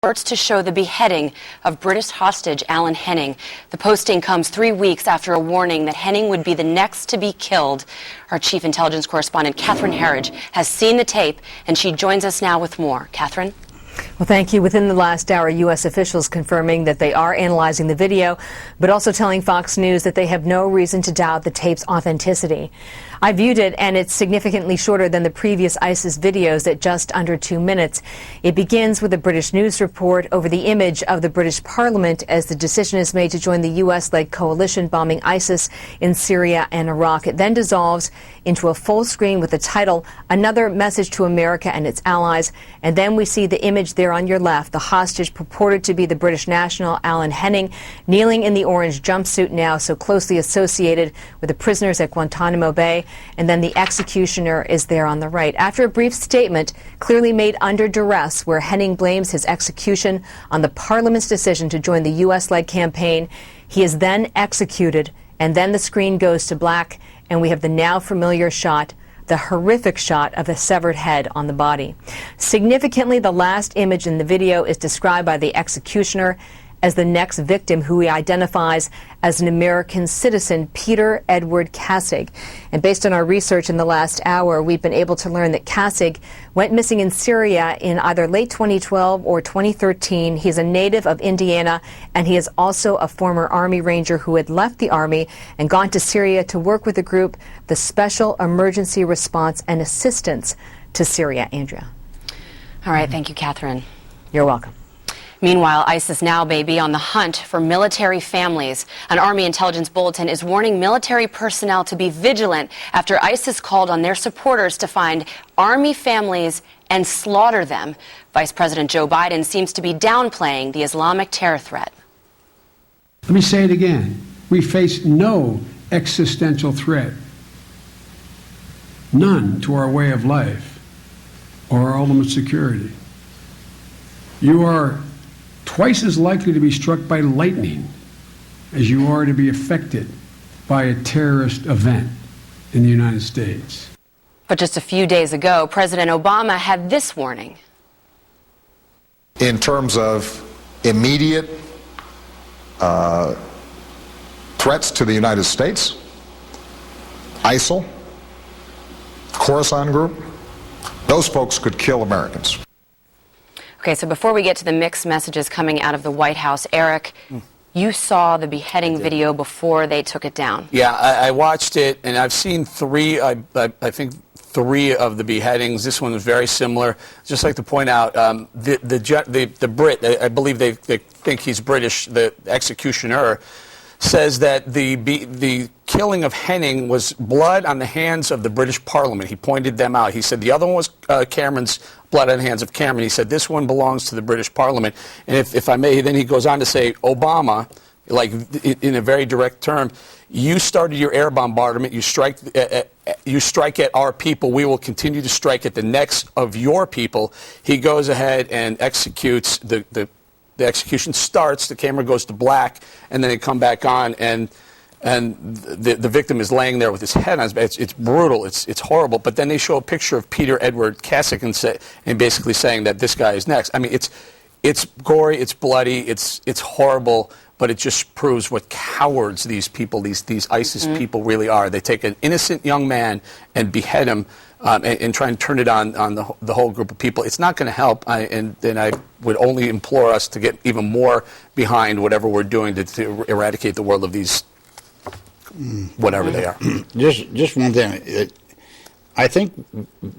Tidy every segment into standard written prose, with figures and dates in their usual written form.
Reports to show the beheading of British hostage Alan Henning. The posting comes 3 weeks after a warning that Henning would be the next to be killed. Our chief intelligence correspondent, Catherine Herridge, has seen the tape, and she joins us now with more. Catherine? Well, thank you. Within the last hour, U.S. officials confirming that they are analyzing the video, but also telling Fox News that they have no reason to doubt the tape's authenticity. I viewed it, and it's significantly shorter than the previous ISIS videos at just under 2 minutes. It begins with a British news report over the image of the British Parliament as the decision is made to join the U.S.-led coalition bombing ISIS in Syria and Iraq. It then dissolves into a full screen with the title, Another Message to America and Its Allies. And then we see the image there on your left, the hostage purported to be the British national Alan Henning, kneeling in the orange jumpsuit now so closely associated with the prisoners at Guantanamo Bay. And then the executioner is there on the right. After a brief statement clearly made under duress where Henning blames his execution on the Parliament's decision to join the U.S.-led campaign, he is then executed, and then the screen goes to black, and we have the now familiar shot, the horrific shot of the severed head on the body. Significantly, the last image in the video is described by the executioner as the next victim, who he identifies as an American citizen, Peter Edward Kassig. And based on our research in the last hour, we've been able to learn that Kassig went missing in Syria in either late 2012 or 2013. He's a native of Indiana, and he is also a former Army Ranger who had left the Army and gone to Syria to work with the group, the Special Emergency Response and Assistance to Syria. Andrea. All right. Thank you, Catherine. You're welcome. Meanwhile, ISIS now may be on the hunt for military families. An Army intelligence bulletin is warning military personnel to be vigilant after ISIS called on their supporters to find Army families and slaughter them. Vice President Joe Biden seems to be downplaying the Islamic terror threat. Let me say it again. We face no existential threat. None to our way of life or our ultimate security. You are twice as likely to be struck by lightning as you are to be affected by a terrorist event in the United States. But just a few days ago, President Obama had this warning. In terms of immediate threats to the United States, ISIL, Khorasan Group, those folks could kill Americans. Okay, so before we get to the mixed messages coming out of the White House, Eric, you saw the beheading video before they took it down. Yeah, I watched it, and I've seen three, I think three of the beheadings. This one was very similar. Just like to point out, the Brit, I believe they think he's British, the executioner, says that the killing of Henning was blood on the hands of the British Parliament. He pointed them out. He said the other one was Cameron's blood on the hands of Cameron. He said this one belongs to the British Parliament. And if I may, then he goes on to say, Obama, like in a very direct term, you started your air bombardment. You strike at our people. We will continue to strike at the necks of your people. He goes ahead and executes the execution starts, the camera goes to black, and then they come back on, and the victim is laying there with his head on his back. It's brutal. It's horrible. But then they show a picture of Peter Edward Kassig and basically saying that this guy is next. I mean, it's gory, it's bloody, it's horrible, but it just proves what cowards these people, these ISIS people really are. They take an innocent young man and behead him and try and turn it on the whole group of people. It's not going to help, and I would only implore us to get even more behind whatever we're doing to eradicate the world of these, whatever they are. Just one thing. I think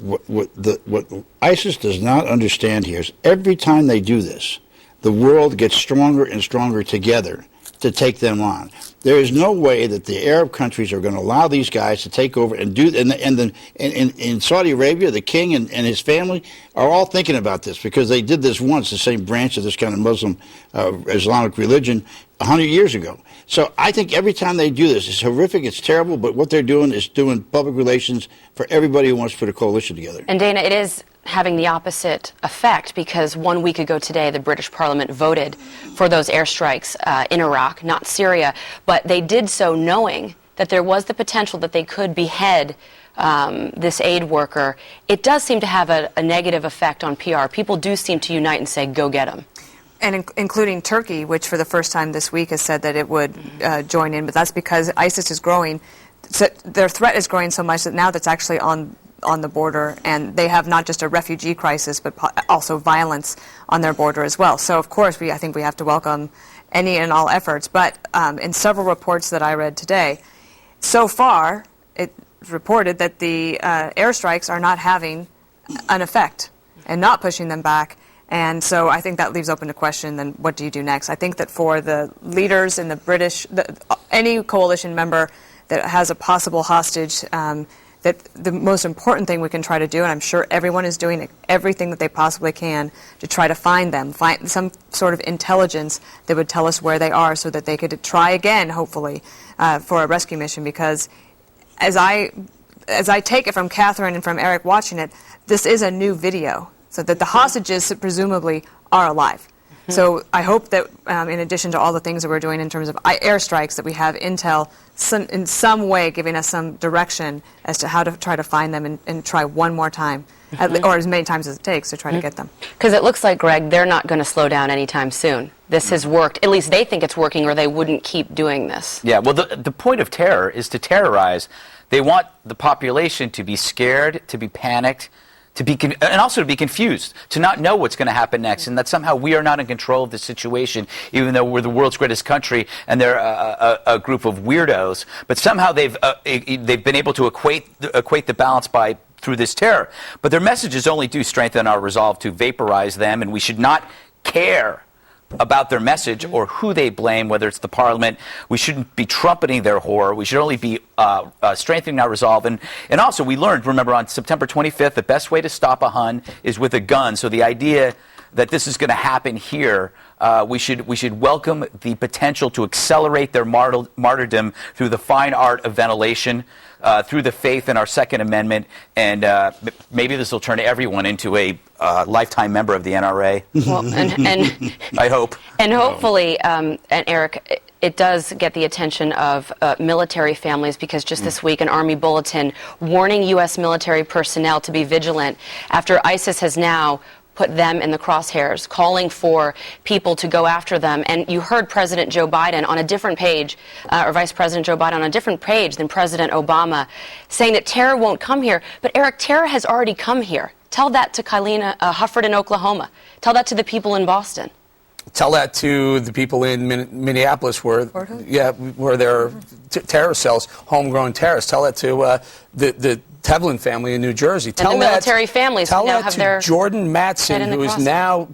what ISIS does not understand here is every time they do this, the world gets stronger and stronger together to take them on. There is no way that the Arab countries are going to allow these guys to take over and do. And in Saudi Arabia, the king and his family are all thinking about this because they did this once, the same branch of this kind of Muslim Islamic religion 100 years ago. So I think every time they do this, it's horrific, it's terrible, but what they're doing is doing public relations for everybody who wants to put a coalition together. And Dana, it is having the opposite effect because 1 week ago today, the British Parliament voted for those airstrikes in Iraq, not Syria, but they did so knowing that there was the potential that they could behead this aid worker. It does seem to have a negative effect on PR. People do seem to unite and say, go get them. And including Turkey, which for the first time this week has said that it would join in, but that's because ISIS is growing. So their threat is growing so much that now that's actually on the border, and they have not just a refugee crisis, but also violence on their border as well. So, of course, I think we have to welcome any and all efforts. But in several reports that I read today, so far, it's reported that the airstrikes are not having an effect and not pushing them back. And so I think that leaves open to question, then what do you do next? I think that for the leaders in the British, any coalition member that has a possible hostage, that the most important thing we can try to do, and I'm sure everyone is doing everything that they possibly can to try to find them, find some sort of intelligence that would tell us where they are so that they could try again, hopefully, for a rescue mission. Because as I take it from Catherine and from Eric watching it, this is a new video. So that the hostages presumably are alive. Mm-hmm. So I hope that in addition to all the things that we're doing in terms of airstrikes, that we have intel in some way giving us some direction as to how to try to find them and try one more time, or as many times as it takes to try to get them. Because it looks like, Greg, they're not going to slow down anytime soon. This has worked. At least they think it's working, or they wouldn't keep doing this. Yeah, well, the point of terror is to terrorize. They want the population to be scared, to be panicked, and also to be confused, to not know what's going to happen next, and that somehow we are not in control of the situation, even though we're the world's greatest country and they're a group of weirdos. But somehow they've been able to equate the balance through this terror. But their messages only do strengthen our resolve to vaporize them, and we should not care about their message or who they blame, whether it's the parliament. We shouldn't be trumpeting their horror. We should only be strengthening our resolve. And also, we learned, remember, on September 25th, the best way to stop a Hun is with a gun. So the idea that this is going to happen here, we should welcome the potential to accelerate their martyrdom through the fine art of ventilation, through the faith in our Second Amendment, and maybe this will turn everyone into a lifetime member of the NRA. Well, and I hope. And hopefully, and Eric, it does get the attention of military families, because just this week an Army bulletin warning U.S. military personnel to be vigilant after ISIS has now put them in the crosshairs, calling for people to go after them. And you heard President Joe Biden on a different page, or Vice President Joe Biden on a different page than President Obama, saying that terror won't come here. But Eric, terror has already come here. Tell that to Kylena Hufford in Oklahoma. Tell that to the people in Boston. Tell that to the people in Minneapolis where there are terror cells, homegrown terrorists. Tell that to the Tevlin family in New Jersey. Tell and the military families tell now that have to their Jordan Mattson, who is now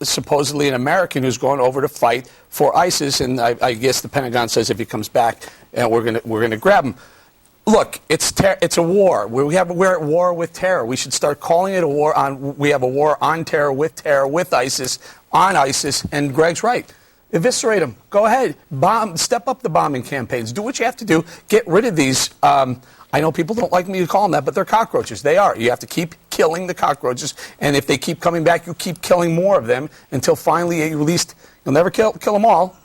supposedly an American who's gone over to fight for ISIS, and I guess the Pentagon says if he comes back, we're gonna grab him. Look, it's a war. We're at war with terror. We should start calling it a war on. We have a war on terror, with ISIS, on ISIS. And Greg's right. Eviscerate them. Go ahead. Step up the bombing campaigns. Do what you have to do. Get rid of these. I know people don't like me to call them that, but they're cockroaches. They are. You have to keep killing the cockroaches, and if they keep coming back, you keep killing more of them until finally, at least, you'll never kill them all.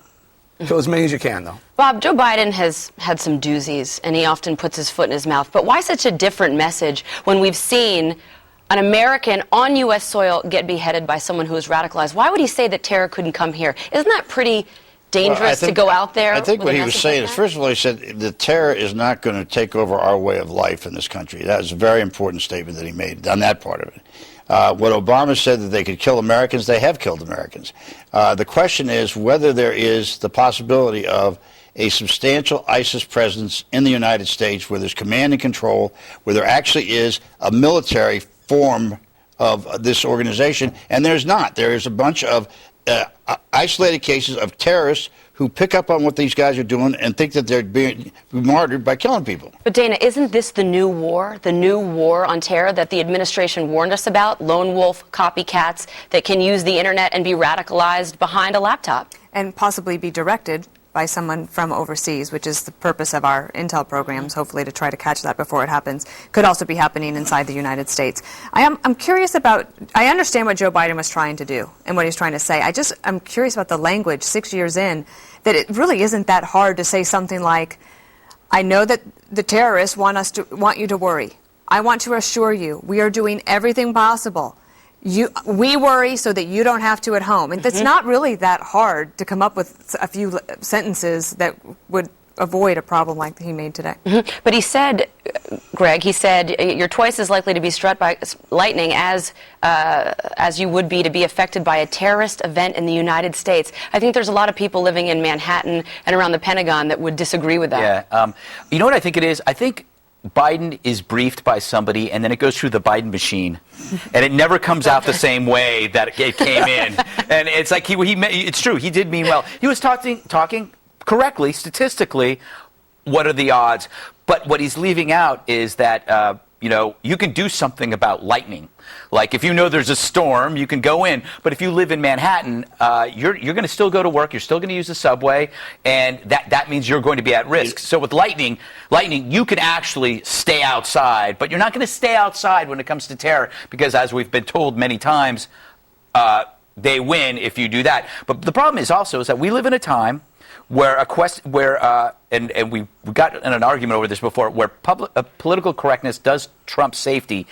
Kill as many as you can, though. Bob, Joe Biden has had some doozies, and he often puts his foot in his mouth. But why such a different message when we've seen an American on U.S. soil get beheaded by someone who is radicalized? Why would he say that terror couldn't come here? Isn't that pretty dangerous to go out there? I think what he was saying like is, first of all, he said the terror is not going to take over our way of life in this country. That was a very important statement that he made on that part of it. What Obama said, that they could kill Americans, they have killed Americans. The question is whether there is the possibility of a substantial ISIS presence in the United States where there's command and control, where there actually is a military form of this organization, and there's not. There is a bunch of isolated cases of terrorists who pick up on what these guys are doing and think that they're being martyred by killing people. But Dana, isn't this the new war on terror that the administration warned us about? Lone wolf copycats that can use the internet and be radicalized behind a laptop. And possibly be directed by someone from overseas, which is the purpose of our intel programs, hopefully to try to catch that before it happens. Could also be happening inside the United States. I'm curious about, I understand what Joe Biden was trying to do and what he's trying to say. I'm curious about the language 6 years in, that it really isn't that hard to say something like, I know that the terrorists want you to worry. I want to assure you we are doing everything possible we worry so that you don't have to at home. And it's not really that hard to come up with a few sentences that would avoid a problem like he made today. But he said, Greg, you're twice as likely to be struck by lightning as you would be to be affected by a terrorist event in the United States. I think there's a lot of people living in Manhattan and around the Pentagon that would disagree with that. Yeah. You know what I think it is? I think Biden is briefed by somebody, and then it goes through the Biden machine, and it never comes out the same way that it came in. And it's like it's true. He did mean well. He was talking correctly, statistically, what are the odds? But what he's leaving out is that, you can do something about lightning. Like if you know there's a storm, you can go in. But if you live in Manhattan, you're going to still go to work. You're still going to use the subway. And that means you're going to be at risk. So with lightning, you can actually stay outside. But you're not going to stay outside when it comes to terror. Because as we've been told many times, they win if you do that. But the problem is that we live in a time where and we got in an argument over this before, where political correctness does trump safety.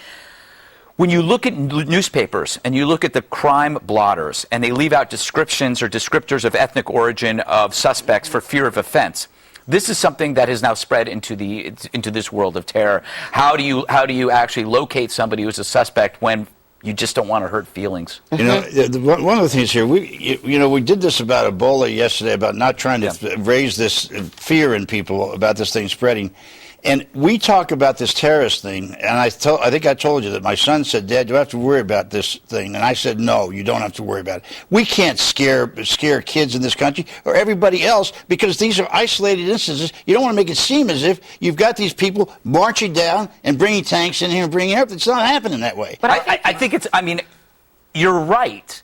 When you look at newspapers and you look at the crime blotters and they leave out descriptions or descriptors of ethnic origin of suspects for fear of offense, this is something that has now spread into this world of terror. How do you actually locate somebody who's a suspect when you just don't want to hurt feelings? One of the things here, we did this about Ebola yesterday, about not trying to raise this fear in people about this thing spreading. And we talk about this terrorist thing, and I think I told you that my son said, "Dad, do I have to worry about this thing?" And I said, "No, you don't have to worry about it. We can't scare kids in this country or everybody else because these are isolated instances. You don't want to make it seem as if you've got these people marching down and bringing tanks in here and bringing everything. It's not happening that way." But I think you're right.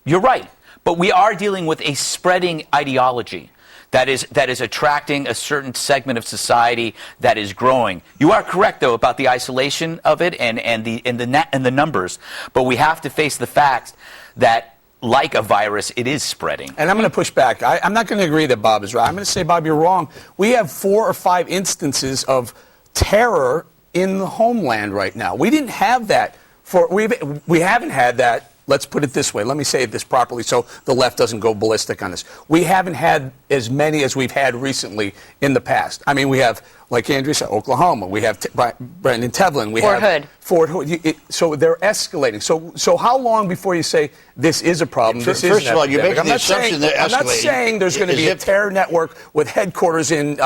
You're right. But we are dealing with a spreading ideology that is attracting a certain segment of society that is growing. You are correct, though, about the isolation of it and the numbers. But we have to face the fact that, like a virus, it is spreading. And I'm going to push back. I'm not going to agree that Bob is right. I'm going to say, Bob, you're wrong. We have 4 or 5 instances of terror in the homeland right now. We didn't have that. We haven't had that. Let's put it this way. Let me say this properly so the left doesn't go ballistic on this. We haven't had as many as we've had recently in the past. I mean, we have, like Andrea said, Oklahoma. We have Brandon Tevlin. We have Fort Hood. So they're escalating. So how long before you say this is a problem? First of all, you're making the assumption they're escalating. I'm not saying there's going to be a terror network with headquarters in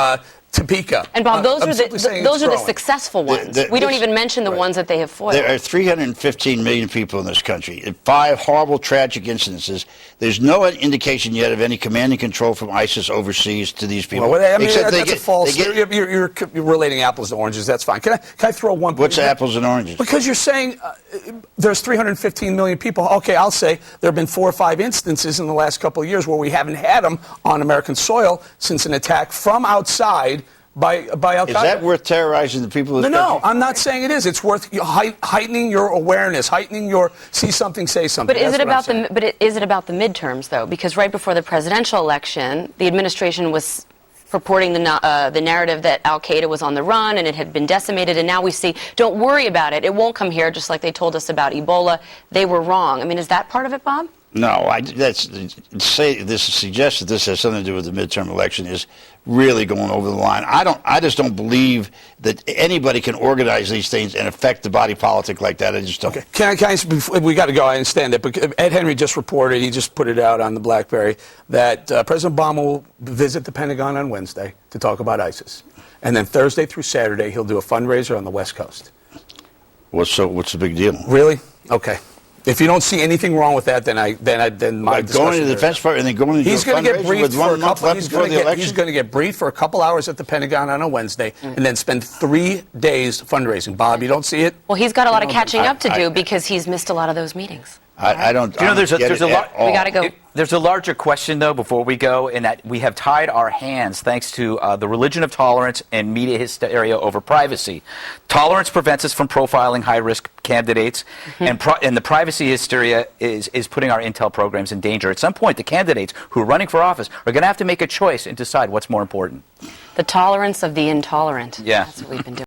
Topeka. And Bob, those are the successful ones. We don't even mention the ones that they have foiled. There are 315 million people in this country. 5 horrible, tragic incidences. There's no indication yet of any command and control from ISIS overseas to these people. Well, that's a false. You're relating apples to oranges. That's fine. Can I throw one? What's apples and oranges? Because you're saying there's 315 million people. Okay, I'll say there have been 4 or 5 instances in the last couple of years where we haven't had them on American soil since an attack from outside by Al-Qaeda. Is that worth terrorizing the people of this country? No, I'm not saying it is. It's worth heightening your awareness, heightening your see something, say something. But is it about the midterms, though? Because right before the presidential election, the administration was purporting the narrative that Al-Qaeda was on the run and it had been decimated, and now we see, don't worry about it. It won't come here, just like they told us about Ebola. They were wrong. I mean, is that part of it, Bob? No, suggest that this has something to do with the midterm election is really going over the line. I just don't believe that anybody can organize these things and affect the body politic like that. I just don't. Okay. Can I we got to go. I understand that. But Ed Henry just reported, he just put it out on the BlackBerry, that President Obama will visit the Pentagon on Wednesday to talk about ISIS. And then Thursday through Saturday, he'll do a fundraiser on the West Coast. What's the big deal? Really? Okay. If you don't see anything wrong with that, then my going to the Defense Department and then going to he's going to get briefed for a couple. He's going to get briefed for a couple hours at the Pentagon on a Wednesday, and then spend 3 days fundraising. Bob, you don't see it? Well, he's got a lot of catching up to do because he's missed a lot of those meetings. I don't. You know, there's a lot. We got to go. There's a larger question, though, before we go, in that we have tied our hands thanks to the religion of tolerance and media hysteria over privacy. Tolerance prevents us from profiling high-risk candidates, and the privacy hysteria is putting our intel programs in danger. At some point, the candidates who are running for office are going to have to make a choice and decide what's more important. The tolerance of the intolerant. Yeah. That's what we've been doing.